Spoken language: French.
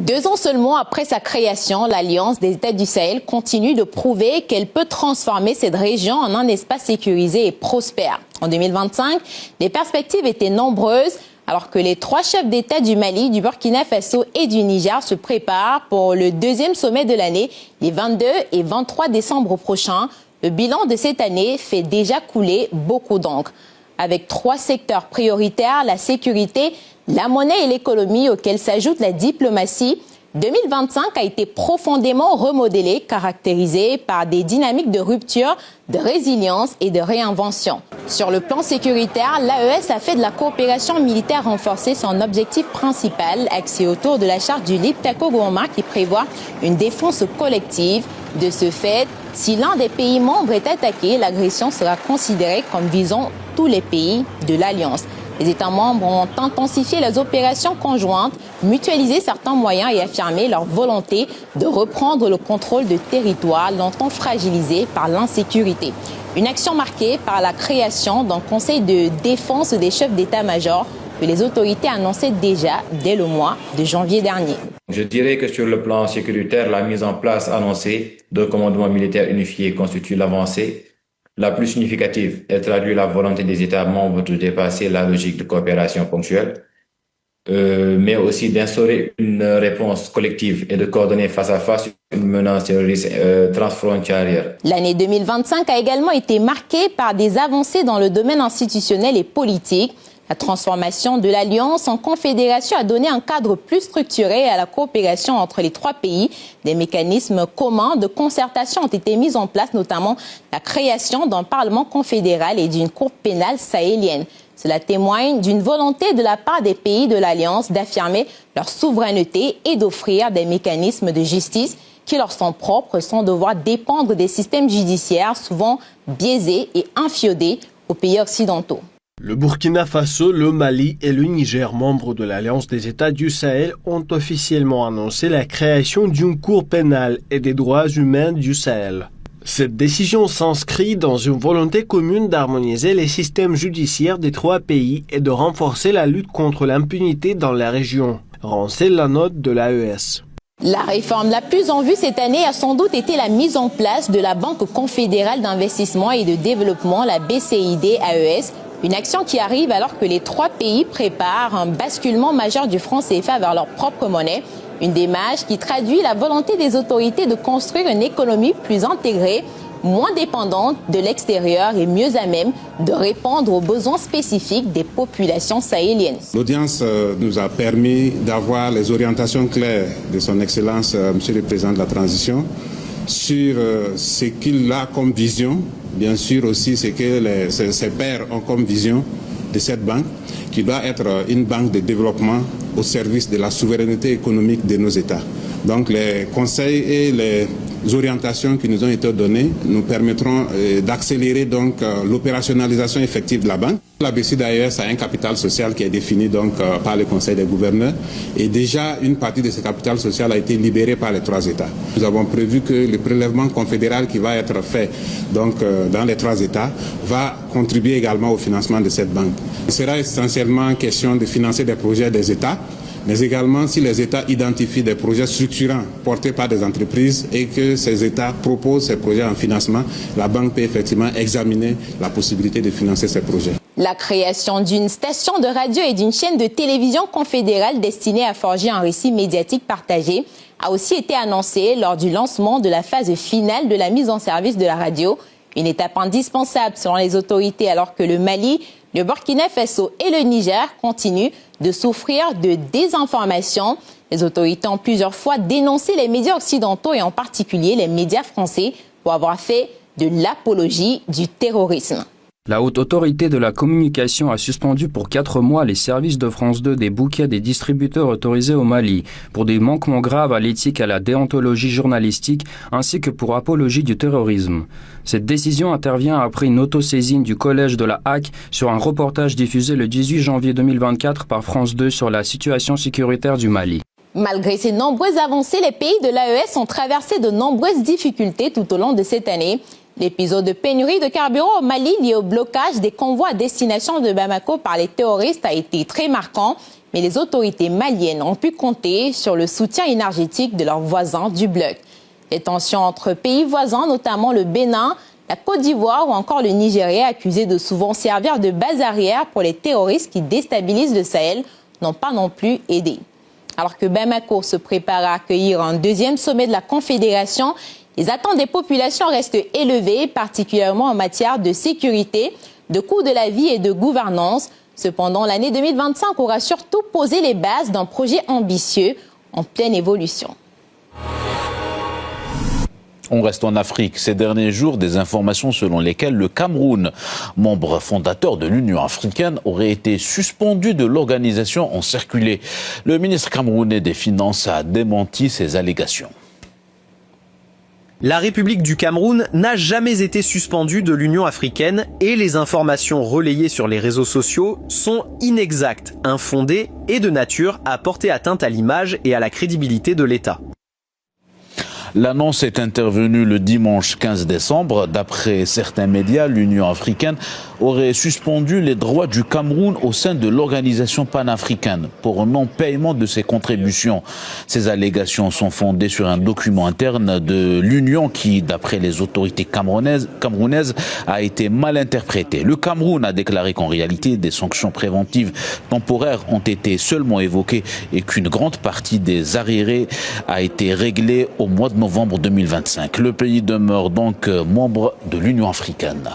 2 ans seulement après sa création, l'Alliance des États du Sahel continue de prouver qu'elle peut transformer cette région en un espace sécurisé et prospère. En 2025, les perspectives étaient nombreuses, alors que les 3 chefs d'État du Mali, du Burkina Faso et du Niger se préparent pour le 2e sommet de l'année, les 22 et 23 décembre prochains. Le bilan de cette année fait déjà couler beaucoup d'encre. Avec 3 secteurs prioritaires, la sécurité, la monnaie et l'économie, auxquels s'ajoute la diplomatie, 2025 a été profondément remodelé, caractérisé par des dynamiques de rupture, de résilience et de réinvention. Sur le plan sécuritaire, l'AES a fait de la coopération militaire renforcée son objectif principal, axé autour de la charte du Liptako-Gourma qui prévoit une défense collective. De ce fait, si l'un des pays membres est attaqué, l'agression sera considérée comme visant tous les pays de l'Alliance. Les États membres ont intensifié les opérations conjointes, mutualisé certains moyens et affirmé leur volonté de reprendre le contrôle de territoires longtemps fragilisés par l'insécurité. Une action marquée par la création d'un conseil de défense des chefs d'état-major que les autorités annonçaient déjà dès le mois de janvier dernier. Je dirais que sur le plan sécuritaire, la mise en place annoncée d'un commandement militaire unifié constitue l'avancée la plus significative. Elle traduit la volonté des États membres de dépasser la logique de coopération ponctuelle, mais aussi d'instaurer une réponse collective et de coordonner face à face une menace terroriste transfrontalière. L'année 2025 a également été marquée par des avancées dans le domaine institutionnel et politique. La transformation de l'Alliance en confédération a donné un cadre plus structuré à la coopération entre les 3 pays. Des mécanismes communs de concertation ont été mis en place, notamment la création d'un Parlement confédéral et d'une Cour pénale sahélienne. Cela témoigne d'une volonté de la part des pays de l'Alliance d'affirmer leur souveraineté et d'offrir des mécanismes de justice qui leur sont propres sans devoir dépendre des systèmes judiciaires souvent biaisés et infiodés aux pays occidentaux. Le Burkina Faso, le Mali et le Niger, membres de l'Alliance des États du Sahel, ont officiellement annoncé la création d'une Cour pénale et des droits humains du Sahel. Cette décision s'inscrit dans une volonté commune d'harmoniser les systèmes judiciaires des 3 pays et de renforcer la lutte contre l'impunité dans la région. Renseigne la note de l'AES. La réforme la plus en vue cette année a sans doute été la mise en place de la Banque confédérale d'investissement et de développement, la BCID-AES, une action qui arrive alors que les 3 pays préparent un basculement majeur du franc CFA vers leur propre monnaie. Une démarche qui traduit la volonté des autorités de construire une économie plus intégrée, moins dépendante de l'extérieur et mieux à même de répondre aux besoins spécifiques des populations sahéliennes. L'audience nous a permis d'avoir les orientations claires de son Excellence, Monsieur le Président de la Transition, sur ce qu'il a comme vision, bien sûr aussi ce que ses pairs ont comme vision de cette banque, qui doit être une banque de développement au service de la souveraineté économique de nos États. Donc les conseils et les orientations qui nous ont été données nous permettront d'accélérer donc l'opérationnalisation effective de la banque. La BCID-AES a un capital social qui est défini donc par le Conseil des gouverneurs et déjà une partie de ce capital social a été libérée par les 3 États. Nous avons prévu que le prélèvement confédéral qui va être fait donc dans les 3 États va contribuer également au financement de cette banque. Il sera essentiellement question de financer des projets des États, mais également si les États identifient des projets structurants portés par des entreprises et que ces États proposent ces projets en financement, la banque peut effectivement examiner la possibilité de financer ces projets. La création d'une station de radio et d'une chaîne de télévision confédérale destinée à forger un récit médiatique partagé a aussi été annoncée lors du lancement de la phase finale de la mise en service de la radio. Une étape indispensable selon les autorités alors que le Mali, le Burkina Faso et le Niger continuent de souffrir de désinformation. Les autorités ont plusieurs fois dénoncé les médias occidentaux et en particulier les médias français pour avoir fait de l'apologie du terrorisme. La Haute Autorité de la Communication a suspendu pour 4 mois les services de France 2 des bouquets des distributeurs autorisés au Mali pour des manquements graves à l'éthique et à la déontologie journalistique ainsi que pour apologie du terrorisme. Cette décision intervient après une autosaisine du collège de la HAC sur un reportage diffusé le 18 janvier 2024 par France 2 sur la situation sécuritaire du Mali. Malgré ces nombreuses avancées, les pays de l'AES ont traversé de nombreuses difficultés tout au long de cette année. L'épisode de pénurie de carburant au Mali lié au blocage des convois à destination de Bamako par les terroristes a été très marquant, mais les autorités maliennes ont pu compter sur le soutien énergétique de leurs voisins du bloc. Les tensions entre pays voisins, notamment le Bénin, la Côte d'Ivoire ou encore le Nigeria, accusés de souvent servir de base arrière pour les terroristes qui déstabilisent le Sahel, n'ont pas non plus aidé. Alors que Bamako se prépare à accueillir un deuxième sommet de la Confédération, les attentes des populations restent élevées, particulièrement en matière de sécurité, de coût de la vie et de gouvernance. Cependant, l'année 2025 aura surtout posé les bases d'un projet ambitieux en pleine évolution. On reste en Afrique. Ces derniers jours, des informations selon lesquelles le Cameroun, membre fondateur de l'Union africaine, aurait été suspendu de l'organisation ont circulé. Le ministre camerounais des Finances a démenti ces allégations. La République du Cameroun n'a jamais été suspendue de l'Union africaine et les informations relayées sur les réseaux sociaux sont inexactes, infondées et de nature à porter atteinte à l'image et à la crédibilité de l'État. L'annonce est intervenue le dimanche 15 décembre. D'après certains médias, l'Union africaine aurait suspendu les droits du Cameroun au sein de l'organisation panafricaine pour non-paiement de ses contributions. Ces allégations sont fondées sur un document interne de l'Union qui, d'après les autorités camerounaises, a été mal interprété. Le Cameroun a déclaré qu'en réalité, des sanctions préventives temporaires ont été seulement évoquées et qu'une grande partie des arriérés a été réglée au mois de novembre 2025. Le pays demeure donc membre de l'Union africaine.